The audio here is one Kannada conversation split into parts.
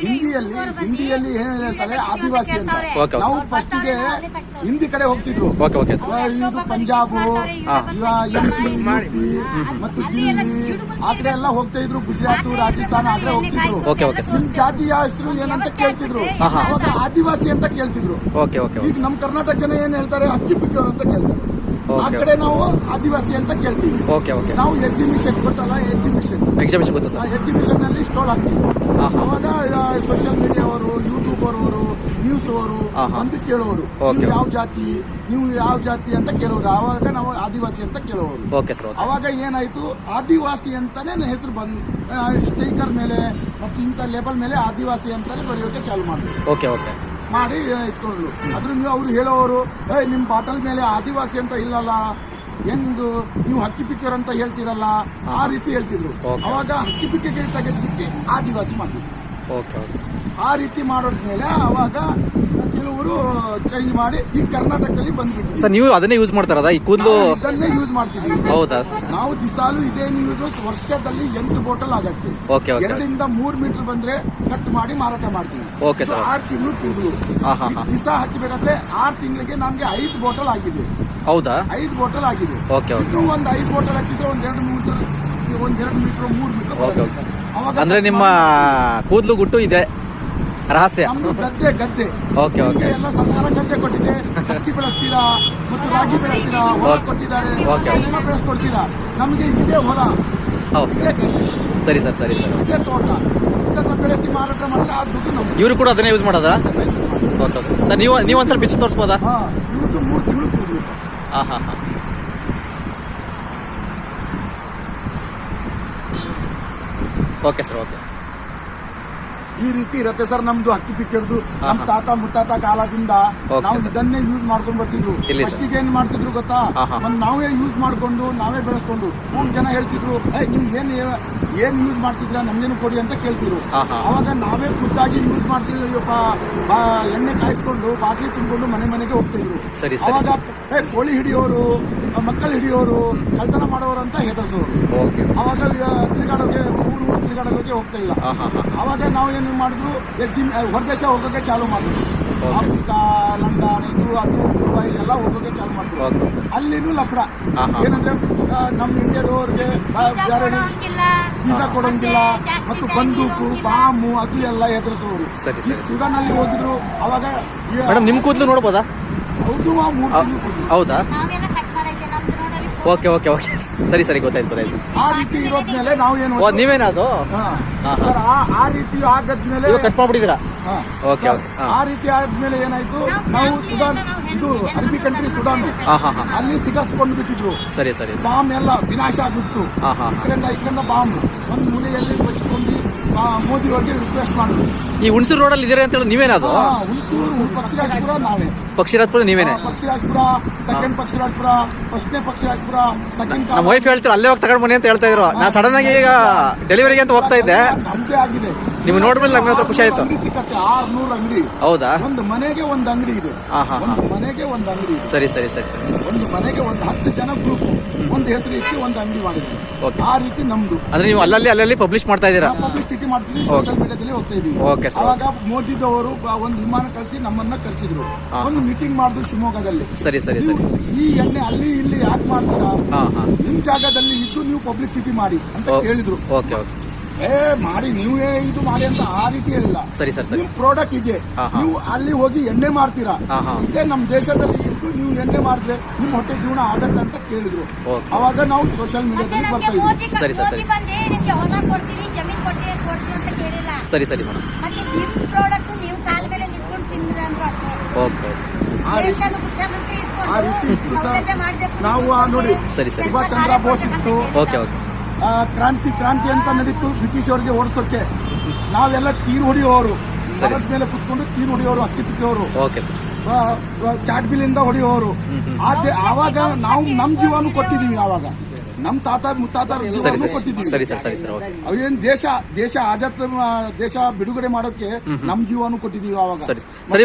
ಹಿಂದಿಯಲ್ಲಿ ಏನ್ ಹೇಳ್ತಾರೆ ಆದಿವಾಸಿ ಅಂತ. ನಾವು ಫಸ್ಟ್ ಗೆ ಹಿಂದಿ ಕಡೆ ಹೋಗ್ತಿದ್ರು. ಇದು ಪಂಜಾಬ್, MP, ಮತ್ತು ದಿಲ್ಲಿ ಆ ಕಡೆ ಎಲ್ಲ ಹೋಗ್ತಾ ಇದ್ರು. ಗುಜರಾತ್, ರಾಜಸ್ಥಾನ ಆ ಕಡೆ ಹೋಗ್ತಿದ್ರು. ನಿಮ್ ಜಾತಿಯ ಹೆಸರು ಏನಂತ ಕೇಳ್ತಿದ್ರು. ಅವಾಗ ಆದಿವಾಸಿ ಅಂತ ಕೇಳ್ತಿದ್ರು. ಈಗ ನಮ್ ಕರ್ನಾಟಕ ಜನ ಏನ್ ಹೇಳ್ತಾರೆ, ಹಕ್ಕಿ ಪಿಕ್ಕಿಯವರು ಅಂತ ಕೇಳ್ತಾರೆ. ಆ ಕಡೆ ನಾವು ಆದಿವಾಸಿ ಅಂತ ಕೇಳ್ತೀವಿ. ನಾವು ಎಕ್ಸಿಬಿಷನ್ ಗೊತ್ತಲ್ಲ, ಎಕ್ಸಿಬಿಷನ್ ನಲ್ಲಿ ಸ್ಟಾಲ್ ಹಾಕ್ತೀವಿ. ಅವಾಗ ಸೋಷಿಯಲ್ ಮೀಡಿಯಾ ಅವರು, ಯೂಟ್ಯೂಬ್ ಅವರು, ನ್ಯೂಸ್ ಅವರು ಅಂತ ಕೇಳೋರು, ನೀವು ಯಾವ ಜಾತಿ ಅಂತ ಕೇಳೋರು. ಅವಾಗ ನಾವು ಆದಿವಾಸಿ ಅಂತ ಕೇಳೋರು. ಅವಾಗ ಏನಾಯ್ತು, ಆದಿವಾಸಿ ಅಂತಾನೆ ಹೆಸರು ಬಂದು ಸ್ಟಿಕರ್ ಮೇಲೆ ಮತ್ತು ಇಂಥ ಲೇಬಲ್ ಮೇಲೆ ಆದಿವಾಸಿ ಅಂತಾನೆ ಬರೆಯೋಕೆ ಚಾಲು ಮಾಡಿ ಇಟ್ಕೊಂಡ್ರು. ಅದ್ರ ಅವ್ರು ಹೇಳೋರು, ನಿಮ್ ಬಾಟಲ್ ಮೇಲೆ ಆದಿವಾಸಿ ಅಂತ ಇಲ್ಲಲ್ಲ, ಹೆಂಗ್ ನೀವು ಹಕ್ಕಿ ಪಿಕ್ಕಿಯರ್ ಅಂತ ಹೇಳ್ತೀರಲ್ಲ, ಆ ರೀತಿ ಹೇಳ್ತಿದ್ರು. ಅವಾಗ ಹಕ್ಕಿ ಪಿಕ್ಕಿಗೆ ತೆಗೆದ್ಬಿಟ್ಟು ಆದಿವಾಸಿ ಮಾಡಿದ್ರು. ಆ ರೀತಿ ಮಾಡೋದ್ಮೇಲೆ ಅವಾಗ ಕೆಲವರು ಚೇಂಜ್ ಮಾಡಿ ಈ ಕರ್ನಾಟಕದಲ್ಲಿ ಬಂದ್ಬಿಟ್ಟು ಸರ್ ನೀವು ಅದನ್ನೇ ಯೂಸ್ ಮಾಡ್ತಾರದ ಈ ಕೂದಲು? ಇದನ್ನೇ ಯೂಸ್ ಮಾಡ್ತಿದ್ವಿ. ಹೌದಾ? ನಾವು ದಿಸಾಲು ಇದೇ ಯೂಸ್ ವರ್ಷದಲ್ಲಿ 8 ಬಾಟಲ್ ಆಗತ್ತೆ. 2 ಇಂದ 3 ಮೀಟರ್ ಬಂದ್ರೆ ಕಟ್ ಮಾಡಿ ಮಾರಾಟ ಮಾಡ್ತೀವಿ. 6 ತಿಂಗಳು ಕೂದಲು ದಿಸ ಹಚ್ಚಬೇಕಾದ್ರೆ 6 ತಿಂಗಳಿಗೆ ನಮ್ಗೆ 5 ಬಾಟಲ್ ಆಗಿದೆ. ಹೌದಾ? 5 ಬಾಟಲ್ ಆಗಿದೆ. ಇನ್ನು ಒಂದು 5 ಬಾಟಲ್ ಹಚ್ಚಿದ್ರೆ ಒಂದ್ 2 ಮೀಟರ್, 2 ಮೀಟರ್, 3 ಮೀಟರ್. ಅಂದ್ರೆ ನಿಮ್ಮ ಕೂದಲು ಗುಟ್ಟು ಇದೆ ರಹಸ್ಯ. ಗದ್ದೆ ಎಲ್ಲ ಸರ್ಕಾರ ಗದ್ದೆ ಕೊಟ್ಟಿದೆ. ಅಕ್ಕಿ ಬೆಳೆಸ್ತೀರಾ ಮತ್ತು ರಾಗಿ ಬೆಳೆಸ್ತೀರಾ, ಹೊಲ ಕೊಟ್ಟಿದ್ದಾರೆ, ಬೆಳೆಸ್ಕೊಡ್ತೀರಾ. ನಮ್ಗೆ ಇದೇ ಹೊಲ, ಇದೇ ಗದ್ದೆ. ಸರಿ ಸರ್ ಇದೇ ತೋಟ, ಇದನ್ನ ಬೆಳೆಸಿ ಮಾರಾಟ ಮಾಡಿದ್ರೆ ಆ ದುಡ್ಡು ನಮ್ಗೆ. ಇವರು ಕೂಡ ಅದನ್ನೇ ಯೂಸ್ ಮಾಡೋದಾ ಸರ್? ನೀವು ಒಂದ್ಸಲ ಬಿಚ್ಚಿ ತೋರಿಸ್ಬೋದಾ? ಇವ್ರದ್ದು 3 ತಿಂಗಳು ಕೂದಲು ಸರ್. Okay sir. ಈ ರೀತಿ ಇರುತ್ತೆ ಸರ್ ನಮ್ದು ಹಕ್ಕಿ ಪಿಕ್ಕಿರ್ದು. ನಮ್ ತಾತ ಮುತ್ತಾತ ಕಾಲದಿಂದ ನಾವು ಇದನ್ನೇ ಯೂಸ್ ಮಾಡ್ಕೊಂಡು ಬರ್ತಿದ್ರು. ಫಸ್ಟಿಗೆ ಏನ್ ಮಾಡ್ತಿದ್ರು ಗೊತ್ತಾ, ನಾವೇ ಯೂಸ್ ಮಾಡ್ಕೊಂಡು ನಾವೇ ಬೆಳೆಸ್ಕೊಂಡು 3 ಜನ ಹೇಳ್ತಿದ್ರು, ನೀವು ಏನ್ ಯೂಸ್ ಮಾಡ್ತಿದ್ರ ನಮ್ಗೇನು ಕೊಡಿ ಅಂತ ಕೇಳ್ತಿದ್ರು. ಅವಾಗ ನಾವೇ ಖುದ್ದಾಗಿ ಯೂಸ್ ಮಾಡ್ತಿದ್ರು. ಎಣ್ಣೆ ಕಾಯಿಸ್ಕೊಂಡು ಬಾಟ್ಲಿ ತುಂಬಿಕೊಂಡು ಮನೆಗೆ ಹೋಗ್ತಿದ್ರು. ಅವಾಗ ಕೋಳಿ ಹಿಡಿಯೋರು, ಮಕ್ಕಳು ಹಿಡಿಯೋರು, ಕಳ್ತನ ಮಾಡೋರು ಅಂತ ಹೆದರ್ಸೋರು. ಅವಾಗ ತಿರುಗಾಡೋಕೆ ಊರು ತಿರುಗಾಡೋಕೆ ಹೋಗ್ತಾ ಇಲ್ಲ. ಅವಾಗ ನಾವು ಏನು ಮಾಡಿದ್ರು, ಹೊರದೇಶ ಹೋಗೋಕೆ ಚಾಲು ಮಾಡಿದ್ರು. ಆಫ್ರಿಕಾ, ಲಂಡನ್, ಅದು ದುಬೈ ಎಲ್ಲ ಹೋಗೋಕೆ ಚಾಲು ಮಾಡಿದ್ರು. ಅಲ್ಲಿನೂ ಲಪಡ ಏನಂದ್ರೆ ನಮ್ಮ ಇಂಡಿಯಾದವ್ರಿಗೆ ವೀಸಾ ಕೊಡೋಂಗಿಲ್ಲ ಮತ್ತು ಬಂದೂಕು, ಬಾಂಬು ಅದು ಎಲ್ಲ ಎದುರಿಸೋರು. ಸುಡಾನ್ ಅಲ್ಲಿ ಹೋಗಿದ್ರು. ಅವಾಗ ನಿಮ್ ಕೂದಲು ನೋಡ್ಬೋದಾ? ಹೌದು, 3 ತಿಂಗಳು ಕೂದಲು. ಹೌದಾ? ಓಕೆ ಸರಿ ಗೊತ್ತಾಯ್ತು. ಆ ರೀತಿ ಇರೋದ್ಮೇಲೆ ನಾವು ಏನು, ನೀವೇನದು ಸರ್ ಆ ರೀತಿ ಆಗದ್ಮೇಲೆ ಕಟ್ ಮಾಡ್ಬಿಟ್ಟಿದ್ದೀರಾ? ಆ ರೀತಿ ಆದ್ಮೇಲೆ ಏನಾಯ್ತು, ನಾವು ಸುಡಾನ್, ಇದು ಅರಬಿ ಕಂಟ್ರಿ ಸುಡಾನ್, ಅಲ್ಲಿ ಸಿಗಾಸ್ಕೊಂಡು ಬಿಟ್ಟಿದ್ರು. ಸರಿ ಬಾಂಬ್ ಎಲ್ಲ ವಿನಾಶ ಆಗ್ಬಿಟ್ಟು ಇಕಡೆಯಿಂದ ಬಾಂಬ್ ಒಂದು ಮೂಲೆಯಲ್ಲಿ ಬಚ್ಕೊಂಡು ಮೋದಿ ಅವರಿಗೆ ರಿಕ್ವೆಸ್ಟ್ ಮಾಡಿದ್ರು. ಈ ಹುಣಸೂರು ರೋಡಲ್ಲಿ ಇದ್ದೀರಾ ಅಂತ ಹೇಳಿ ನೀವೇನದು? ಹುಣಸೂರು, ಪಕ್ಷಿರಾಜಪುರ ನಾವೇ. ಪಕ್ಷಿರಾಜಪುರ ನೀವೇನೆ? ಪಕ್ಷಿರಾಜಪುರ, ಸೆಕೆಂಡ್ ಪಕ್ಷಿರಾಜಪುರ, ಫಸ್ಟ್ನೇ ಪಕ್ಷಿರಾಜಪುರ, ಸೆಕೆಂಡ್. ನಮ್ಮ ವೈಫ್ ಹೇಳ್ತಾರೆ ಅಲ್ಲೇ ಹೋಗಿ ತಗೊಂಡ್ ಬನ್ನಿ ಅಂತ ಹೇಳ್ತಾ ಇದ್ರು. ನಾ ಸಡನ್ ಆಗಿ ಈಗ ಡೆಲಿವರಿಗೆ ಅಂತ ಹೋಗ್ತಾ ಇದ್ದೆ. ನಮ್ದೇ ಆಗಿದೆ. ನೀವು ನೋಡ್ಮೇಲೆ ನಮ್ಗೆ ಖುಷಿ ಆಯ್ತು. ಸಿಕ್ಕತ್ತೆ 600 ಅಂಗಡಿ. ಹೌದಾ? ಒಂದು ಮನೆಗೆ ಒಂದು ಅಂಗಡಿ ಇದೆ. ಮನೆಗೆ ಒಂದು ಅಂಗಡಿ. ಸರಿ. ಒಂದು ಮನೆಗೆ ಒಂದು 10 ಜನ ಗ್ರೂಪ್ ಒಂದು ಹೆಸರು ಇಟ್ಟು ಒಂದು ಅಂಗಡಿ ಮಾಡಿದ್ವಿ. ಆ ರೀತಿ ನಮ್ದು. ಅಂದ್ರೆ ನೀವು ಅಲ್ಲಲ್ಲಿ ಪಬ್ಲಿಷ್ ಮಾಡ್ತಾ ಇದ್ದೀರಾ? ಪಬ್ಲಿಸಿಟಿ ಮಾಡ್ತೀವಿ, ಸೋಷಿಯಲ್ ಮೀಡಿಯಾದಲ್ಲಿ ಹೋಗ್ತಾ ಇದೀವಿ. ಅವಾಗ ಮೋದಿದವರು ಒಂದು ವಿಮಾನ ಕಳಿಸಿ ನಮ್ಮನ್ನ ಕರೆಸಿದ್ರು. ಒಂದು ಮೀಟಿಂಗ್ ಮಾಡಿದ್ರು ಶಿವಮೊಗ್ಗದಲ್ಲಿ. ಸರಿ. ಈ ಎಣ್ಣೆ ಅಲ್ಲಿ ಇಲ್ಲಿ ಯಾಕೆ ಮಾಡ್ತೀರಾ, ನಿಮ್ ಜಾಗದಲ್ಲಿ ಇದ್ದು ನೀವು ಪಬ್ಲಿಸಿಟಿ ಮಾಡಿ ಅಂತ ಹೇಳಿದ್ರು. ಮಾಡಿ ನೀವೇ ಇದು ಮಾಡಿ ಅಂತ ಆ ರೀತಿ ಹೇಳಿಲ್ಲ. ನಿಮ್ ಪ್ರಾಡಕ್ಟ್ ಇದೆ, ನೀವು ಅಲ್ಲಿ ಹೋಗಿ ಎಣ್ಣೆ ಮಾಡ್ತೀರಾ, ಇದೇ ನಮ್ ದೇಶದಲ್ಲಿ ಇದ್ದು ನೀವು ಎಣ್ಣೆ ಮಾಡಿದ್ರೆ ನಿಮ್ ಹೊಟ್ಟೆ ಜೀವನ ಆಗತ್ತೆ ಅಂತ ಕೇಳಿದ್ರು. ಅವಾಗ ನಾವು ಸೋಷಿಯಲ್ ಮೀಡಿಯಾದಲ್ಲಿ ಬರ್ತಾ ಇದ್ವಿ. ಸರಿ ಆ ರೀತಿ ಇತ್ತು ಸರ್. ನಾವು ನೋಡಿ ಸುಭಾಷ್ ಚಂದ್ರ ಬೋಸ್ ಇತ್ತು, ಕ್ರಾಂತಿ ಅಂತ ನಡೀತು ಬ್ರಿಟಿಷ್ ಅವರಿಗೆ ಓಡಿಸೋಕೆ. ನಾವೆಲ್ಲ ತೀರ್ ಹೊಡಿಯೋರು, ಮರದ ಮೇಲೆ ಕುತ್ಕೊಂಡು ತೀರ್ ಹೊಡಿಯೋರು, ಅಕ್ಕಿ ತಿಕ್ಕೋರು, ಚಾಟ್ ಬಿಲ್ಲಿಂದ ಹೊಡಿಯೋರು. ಆವಾಗ ನಾವು ನಮ್ ಜೀವನ ಕೊಟ್ಟಿದೀವಿ. ಆವಾಗ ನಮ್ ತಾತ ಮುತ್ತಾತ ಜೀವನ ಕೊಟ್ಟಿದ್ದೀವಿ. ಅವೇನ್ ದೇಶ ಆಜಾದ್ ದೇಶ ಬಿಡುಗಡೆ ಮಾಡೋಕೆ ನಮ್ ಜೀವನ ಕೊಟ್ಟಿದೀವಿ. ಆವಾಗ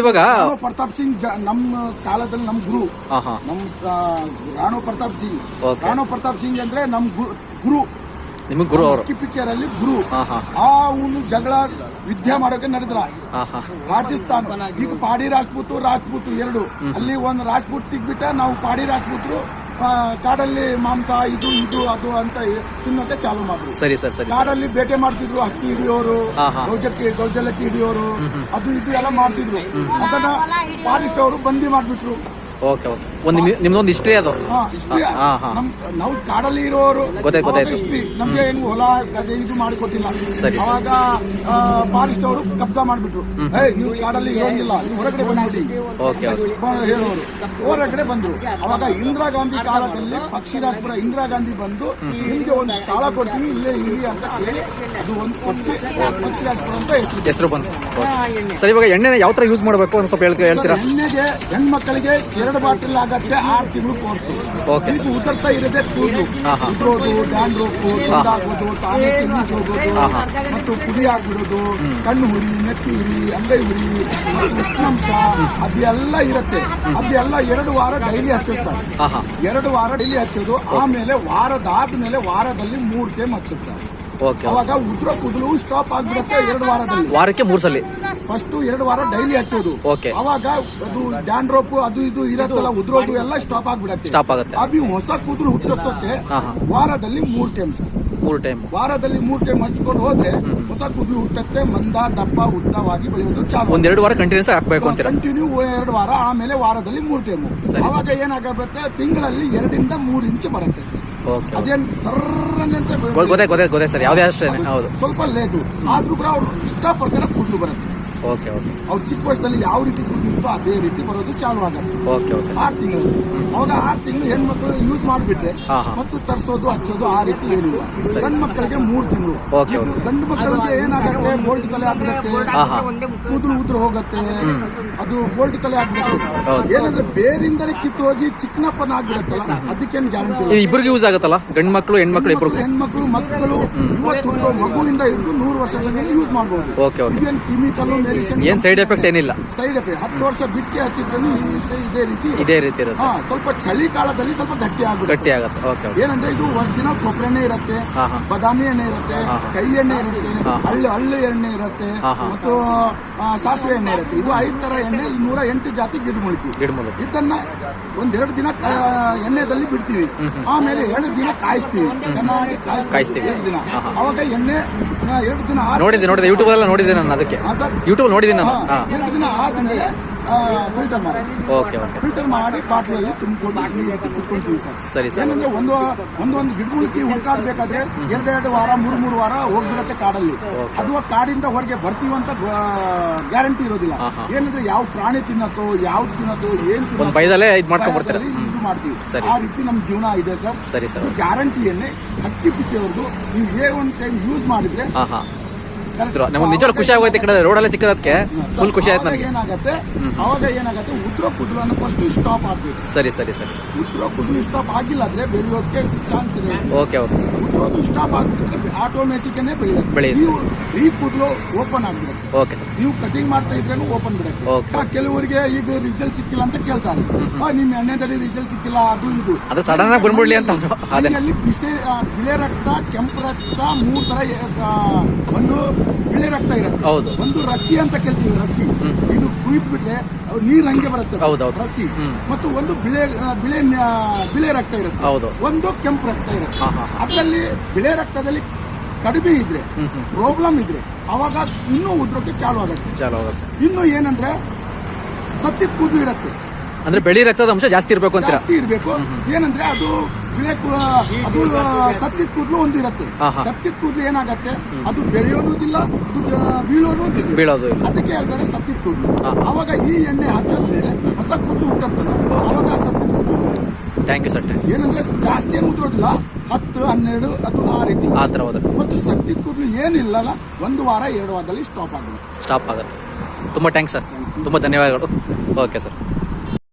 ಪ್ರತಾಪ್ ಸಿಂಗ್ ನಮ್ಮ ಕಾಲದಲ್ಲಿ ನಮ್ ಗುರು, ನಮ್ ರಾಣೋ ಪ್ರತಾಪ್ ಸಿಂಗ್ ಅಂದ್ರೆ ನಮ್ ಗುರು. ನಿಮಗೆ ಗುರು ಅವರು. ಕಿಪಿಕೆರಲ್ಲಿ ಗುರು. ಹಾ ಹಾ ಆ ಅವನು ಜಗಳ ವಿದ್ಯೆ ಮಾಡೋಕೆ ನಡೆದ್ರ ಹಾ ಹಾ ರಾಜಸ್ಥಾನ. ಈಗ ಪಾಡಿ ರಾಜ್ಪೂತ್ ಎರಡು ಅಲ್ಲಿ ಒಂದು ರಾಜ್ಪೂತ್ ತಿಗ್ಬಿಟ್ಟ ನಾವು ಪಾಡಿ ರಾಜ್ಪೂತ್ರು ಕಾಡಲ್ಲಿ ಮಾಂಸ ಇದು ಅದು ಅಂತ ತಿನ್ನೋಕೆ ಚಾಲು ಮಾಡಿದ್ರು. ಸರಿ ಸರ್ ಸರಿ. ಕಾಡಲ್ಲಿ ಬೇಟೆ ಮಾಡ್ತಿದ್ರು, ಹಕ್ಕಿ ಹಿಡಿಯೋರು, ಗೌಜಲಕ್ಕಿ ಹಿಡಿಯೋರು, ಅದು ಇದು ಎಲ್ಲ ಮಾಡ್ತಿದ್ರು. ಅದನ್ನ ಫಾರೆಸ್ಟ್ ಅವರು ಬಂದಿ ಮಾಡ್ಬಿಟ್ರು. Okay okay. ನಿಮ್ದೊಂದು ಹಿಸ್ಟ್ರಿ ಅದು. ಹಿಸ್ಟ್ರಿ ನಾವು ಕಾಡಲ್ಲಿ ಇರೋರು ಗೊತ್ತಾಯ್ತು. ಹಿಸ್ಟ್ರಿ ನಮ್ಗೆ ಏನು ಹೊಲ ಗದೆ ಇದು ಮಾಡಿಕೊಟ್ಟಿಲ್ಲ. ಸರಿ. ಅವಾಗ ಫಾರೆಸ್ಟ್ ಅವರು ಕಬ್ಜಾ ಮಾಡ್ಬಿಟ್ರು. ನೀವು ಕಾಡಲ್ಲಿ ಇರೋಂಗಿಲ್ಲ, ನೀವು ಹೊರಗಡೆ ಬಂದ್ಬಿಡಿ ಓಕೆ ಹೇಳೋರು. ಹೊರಗಡೆ ಬಂದ್ರು. ಅವಾಗ ಇಂದಿರಾ ಗಾಂಧಿ ಕಾಲದಲ್ಲಿ ಪಕ್ಷಿರಾಜ್ಪುರ ಇಂದಿರಾ ಗಾಂಧಿ ಬಂದು ನಿಮ್ಗೆ ಒಂದು ಸ್ಥಳ ಕೊಡ್ತೀವಿ, ಇಲ್ಲೇ ಇರಿ ಅಂತ ಹೇಳಿ ಅದು ಒಂದು ಕೊಟ್ಟು ಪಕ್ಷಿರಾಜ್ಪುರ ಅಂತ ಹೆಸರು ಬಂತು. ಸರ್ ಇವಾಗ ಎಣ್ಣೆ ಯಾವ ತರ ಯೂಸ್ ಮಾಡಬೇಕು ಅಂತ ಸ್ವಲ್ಪ ಹೇಳ್ತೀರಾ? ಎಣ್ಣೆಗೆ ಹೆಣ್ಮಕ್ಳಿಗೆ 2 ಬಾಟಲ್ ಆಗತ್ತೆ, 6 ತಿಂಗಳು ಕೋರ್ಸು. ಇದು ಉದುರ್ತಾ ಇರದೆ ಕೂದಲು ಉದ್ರೋದು, ಡ್ಯಾಂಡ್ರೋಪು, ದುಂಡಾಗೋದು, ತಾನೇ ಚಿನ್ನಕ್ಕೆ ಹೋಗೋದು, ಮತ್ತು ಪುಡಿ ಹಾಕ್ಬಿಡೋದು, ಕಣ್ಣು ಹುರಿ, ನೆತ್ತಿ ಹುರಿ, ಅಂಗೈ ಹುರಿ, ಉಷ್ಣಾಂಶ ಅದೆಲ್ಲ ಇರುತ್ತೆ. ಅದೆಲ್ಲ 2 ವಾರ ಡೈಲಿ ಹಚ್ಚೋದು ಸರ್. 2 ವಾರ ಡೈಲಿ ಹಚ್ಚೋದು. ಆಮೇಲೆ ವಾರದಾದ್ಮೇಲೆ ವಾರದಲ್ಲಿ 3 ಟೈಮ್ ಹಚ್ಚೋದು ಸರ್. ಅವಾಗ ಉದ್ರ ಕೂದಲು ಸ್ಟಾಪ್ ಆಗ್ಬಿಡುತ್ತೆ 2 ವಾರದಲ್ಲಿ. ವಾರಕ್ಕೆ 3 ಸಲ. ಫಸ್ಟ್ 2 ವಾರ ಡೈಲಿ ಹಚ್ಚೋದು. ಅವಾಗ ಅದು ಡ್ಯಾಂಡ್ರೋಪ್ ಅದು ಇದು ಇರತ್ತಲ್ಲ, ಉದ್ರೋದು ಎಲ್ಲ ಸ್ಟಾಪ್ ಆಗ್ಬಿಡತ್ತೆ. ಅಭಿ ಹೊಸ ಕೂದಲು ಹುಟ್ಟಿಸೋಕೆ ವಾರದಲ್ಲಿ 3 ಟೈಮ್ ಸರ್. 3 ಟೈಮ್ ವಾರದಲ್ಲಿ 3 ಟೈಮ್ ಹಚ್ಕೊಂಡು ಹೋದ್ರೆ ಹೊಸ ಕೂದಲು ಹುಟ್ಟತ್ತೆ, ಮಂದ ದಪ್ಪ ಉದ್ದವಾಗಿ ಬೆಳೆಯೋದು ಚಾಲು. 1-2 ವಾರ ಕಂಟಿನ್ಯೂಸ್ ಹಾಕ್ಬೇಕು ಅಂತ. ಕಂಟಿನ್ಯೂ 2 ವಾರ, ಆಮೇಲೆ ವಾರದಲ್ಲಿ 3 ಟೈಮ್. ಅವಾಗ ಏನಾಗುತ್ತೆ, ತಿಂಗಳಲ್ಲಿ 2 ಇಂದ 3 ಇಂಚು ಬರುತ್ತೆ ಸರ್. ಅದೇನ್ ಸರ್ರಂತೆ ಗೊತ್ತಾಯ್ತು ಸರ್. ಯಾವುದೇ ಅಷ್ಟೇ ಸ್ವಲ್ಪ ಲೇಟು ಆದ್ರೂ ಕೂಡ ಅವ್ರು ಇಷ್ಟಪಡ್ತಾರೆ ಕೂದಲು ಬರುತ್ತೆ. ಅವ್ರು ಚಿಕ್ಕ ವಯಸ್ಸಲ್ಲಿ ಯಾವ ರೀತಿ ಕೂದಲಿರುತ್ತೋ ಅದೇ ರೀತಿ ಬರೋದು ಚಾಲು ಆಗುತ್ತೆ 6 ತಿಂಗಳು. ಅವಾಗ 6 ತಿಂಗಳು ಹೆಣ್ಮಕ್ಳು ಯೂಸ್ ಮಾಡಿಬಿಟ್ರೆ ಮತ್ತು ತರಿಸೋದು ಹಚ್ಚೋದು ಆ ರೀತಿ ಏನಿಲ್ಲ. ಗಂಡು ಮಕ್ಕಳಿಗೆ 3 ತಿಂಗಳು. ಗಂಡು ಮಕ್ಕಳಿಗೆ ಏನಾಗುತ್ತೆ, ಬೋಲ್ಟ್ ತಲೆ ಆಗ್ಬಿಡುತ್ತೆ, ಕೂದಲು ಉದ್ರ ಹೋಗುತ್ತೆ, ಅದು ಬೋಲ್ಟ್ ತಲೆ ಆಗ್ಬಿಡುತ್ತೆ. ಏನಂದ್ರೆ ಬೇರಿಂದಲೇ ಕಿತ್ತು ಹೋಗಿ ಚಿಕ್ಕನಪ್ಪನ ಆಗ್ಬಿಡುತ್ತಲ್ಲ, ಅದಕ್ಕೇನು ಗ್ಯಾರಂಟಿ ಇಲ್ಲ. ಇಬ್ಬರಿಗೂ ಯೂಸ್ ಆಗುತ್ತಲ್ಲ, ಗಂಡು ಮಕ್ಕಳು ಹೆಣ್ಮಕ್ಳು ಇಬ್ಬರು. ಹೆಣ್ಮಕ್ಳು ಮಕ್ಕಳು 30 ಮಗುವಿಂದ ಹಿಡಿದು 100 ವರ್ಷದ ಯೂಸ್ ಮಾಡಬಹುದು. ಇದೇನು ಕೆಮಿಕಲ್ ಏನ್ ಸೈಡ್ ಎಫೆಕ್ಟ್ ಏನಿಲ್ಲ. ಸೈಡ್ ಎಫೆಕ್ಟ್ 10 ವರ್ಷ ಬಿಟ್ಟು ಹಚ್ಚಿದ್ರು ಇದೇ ರೀತಿ ಇರುತ್ತೆ. ಸ್ವಲ್ಪ ಚಳಿಗಾಲದಲ್ಲಿ ಸ್ವಲ್ಪ ಗಟ್ಟಿ ಆಗುತ್ತೆ. ಏನಂದ್ರೆ ಇದು ಒರಿಜಿನಲ್ ಕೊಬ್ಬರಿ ಎಣ್ಣೆ ಇರುತ್ತೆ, ಬಾದಾಮಿ ಎಣ್ಣೆ ಇರುತ್ತೆ, ಕೈ ಎಣ್ಣೆ ಇರುತ್ತೆ, ಹಳ್ಳು ಎಣ್ಣೆ ಇರುತ್ತೆ, ಮತ್ತು ಸಾಸಿವೆ ಎಣ್ಣೆ ಇರುತ್ತೆ. ಇದು 5 ತರ ಎಣ್ಣೆ, 108 ಜಾತಿ ಗಿಡಮೂಲಿಕೆ. ಇದನ್ನ 1-2 ದಿನ ಎಣ್ಣೆದಲ್ಲಿ ಬಿಡ್ತೀವಿ, ಆಮೇಲೆ 2 ದಿನ ಕಾಯಿಸ್ತೀವಿ, ಚೆನ್ನಾಗಿ ಕಾಯಿಸ್ತೀವಿ 2 ದಿನ. ಅವಾಗ ಎಣ್ಣೆ 2 ದಿನ ನೋಡಿದೆ ಯೂಟ್ಯೂಬ್ ಎಲ್ಲ ನೋಡಿದೆ ನಾನು. ಅದಕ್ಕೆ ಯೂಟ್ಯೂಬ್ ನೋಡಿದ್ದೀನಿ ನಾನು. 2 ದಿನ ಆದ್ಮೇಲೆ ಫಿಲ್ಟರ್ ಮಾಡಿ ಫಿಲ್ಟರ್ ಮಾಡಿ ಬಾಟ್ಲಿಯಲ್ಲಿ ತುಂಬಿಕೊಂಡು ಈ ರೀತಿ ಕುತ್ಕೊಂತೀವಿ ಸರ್. ಸರಿ ಸರ್. ಏನಂದ್ರೆ ಒಂದೊಂದು ಗಿಡಮೂಲಿಕೆ ಹುಡುಕಾಡ್ಬೇಕಾದ್ರೆ 2 ವಾರ 3 ವಾರ ಹೋಗ್ಬಿಡತ್ತೆ ಕಾಡಲ್ಲಿ. ಅದು ಕಾಡಿಂದ ಹೊರಗೆ ಬರ್ತೀವಿ ಅಂತ ಗ್ಯಾರಂಟಿ ಇರೋದಿಲ್ಲ. ಏನಂದ್ರೆ ಯಾವ ಪ್ರಾಣಿ ತಿನ್ನತ್ತೋ ಯಾವ್ದು ತಿನ್ನತ್ತೋ ಏನ್ ಇದು ಮಾಡ್ತೀವಿ. ಆ ರೀತಿ ನಮ್ ಜೀವನ ಇದೆ ಸರ್. ಸರಿ ಸರ್. ಗ್ಯಾರಂಟಿ ಎಣ್ಣೆ ಅಕ್ಕಿ ಪಿಕ್ಕಿಯವ್ರದ್ದು. ನೀವು ಒಂದು ಟೈಮ್ ಯೂಸ್ ಮಾಡಿದ್ರೆ ನಮ್ಗೆ ನಿಜವಾಗ್ಲೂ ಖುಷಿ ಆಗೋಯ್ತು. ಈ ಕಡೆ ರೋಡಲ್ಲಿ ಸಿಕ್ಕದಕ್ಕೆ ಫುಲ್ ಖುಷಿ ಆಯ್ತು ನನಗೆ. ಅವಾಗ ಏನಾಗುತ್ತೆ, ಉದ್ರ ಕೂದಲನ್ನು ಫಸ್ಟ್ ಸ್ಟಾಪ್ ಆಗ್ಬೇಕು. ಸರಿ. ಉದ್ರ ಕೂದಲು ಸ್ಟಾಪ್ ಆಗಿಲ್ಲ ಅಂದ್ರೆ ಬೆಳೆಯೋಕೆ ಚಾನ್ಸ್ ಇದೆ. ಉದ್ರೋದು ಸ್ಟಾಪ್ ಆಗ್ಬಿಟ್ರೆ ಆಟೋಮೆಟಿಕ್ ಬೆಳೆಯುತ್ತೆ. ಈ ಕೂದಲು ಓಪನ್ ಆಗ್ಬಿಡುತ್ತೆ. ನೀವು ಕಟಿಂಗ್ ಮಾಡ್ತಾ ಇದ್ರೇನು ಓಪನ್ ಬಿಡುತ್ತೆ. ಕೆಲವರಿಗೆ ಈಗ ರಿಸಲ್ಟ್ ಸಿಕ್ಕಿಲ್ಲ ಅಂತ ಕೇಳ್ತಾರೆ, ನಿಮ್ ಎಣ್ಣೆದಲ್ಲಿ ರಿಸಲ್ಟ್ ಸಿಕ್ಕಿಲ್ಲ ಅದು ಇದು ಸಡನ್ ಆಗಿ ಬಂದ್ಬಿಡ್ಲಿ ಅಂತ. ಅದರಲ್ಲಿ ಬಿಳೆ ರಕ್ತ, ಕೆಂಪು ರಕ್ತ 3 ತರ. ಒಂದು ಬಿಳೆ ರಕ್ತ ಇರುತ್ತೆ, ಒಂದು ರಸ್ಸಿ ಅಂತ ಕೇಳ್ತೀವಿ. ರಸ್ಸಿ ಇದು ಕುಯ್ದು ಬಿಟ್ರೆ ನೀರ್ ಹಂಗೆ ಬರುತ್ತೆ ರಸ್ಸಿ. ಮತ್ತು ಒಂದು ಬಿಳೆ ರಕ್ತ ಇರುತ್ತೆ, ಒಂದು ಕೆಂಪು ರಕ್ತ ಇರುತ್ತೆ. ಅದರಲ್ಲಿ ಬಿಳೆ ರಕ್ತದಲ್ಲಿ ಕಡಿಮೆ ಇದ್ರೆ, ಪ್ರಾಬ್ಲಮ್ ಇದ್ರೆ, ಅವಾಗ ಇನ್ನೂ ಉದ್ರೋಕೆ ಚಾಲು ಆಗುತ್ತೆ. ಇನ್ನು ಏನಂದ್ರೆ ಸತ್ತಿದ ಕೂದಲು ಇರುತ್ತೆ, ಅಂದ್ರೆ ಬೆಳಿ ರಕ್ತದ ಅಂಶ ಜಾಸ್ತಿ ಇರಬೇಕು ಅಂತ. ಜಾಸ್ತಿ ಇರಬೇಕು. ಏನಂದ್ರೆ ಅದು ಅದು ಸತ್ತಿದ ಕೂದಲು ಒಂದು ಇರುತ್ತೆ. ಸತ್ತಿದ ಕೂದಲು ಏನಾಗತ್ತೆ, ಅದು ಬೆಳೆಯೋದಿಲ್ಲ, ಅದು ಬೀಳೋದು. ಅದಕ್ಕೆ ಹೇಳ್ತಾರೆ ಸತ್ತಿದ ಕೂದಲು. ಅವಾಗ ಈ ಎಣ್ಣೆ ಹಚ್ಚೋದ್ಮೇಲೆ ಹೊಸ ಕೂದಲು ಹುಟ್ಟುತ್ತಲ್ಲ, ಅವಾಗ ಸತ್ತಿದ ಕೂದಲು. Thank you sir. ಏನಂದ್ರೆ ಜಾಸ್ತಿ ಏನು ಉದ್ರೋದಿಲ್ಲ, 10-12 ಅದು ಆ ರೀತಿ. ಮತ್ತು ಸತ್ತಿದ ಕೂದಲು ಏನಿಲ್ಲಲ್ಲ, 1 ವಾರ 2 ವಾರದಲ್ಲಿ ಸ್ಟಾಪ್ ಆಗುತ್ತೆ. ತುಂಬಾ ಥ್ಯಾಂಕ್ಸ್ ಸರ್, ತುಂಬಾ ಧನ್ಯವಾದಗಳು. Okay sir.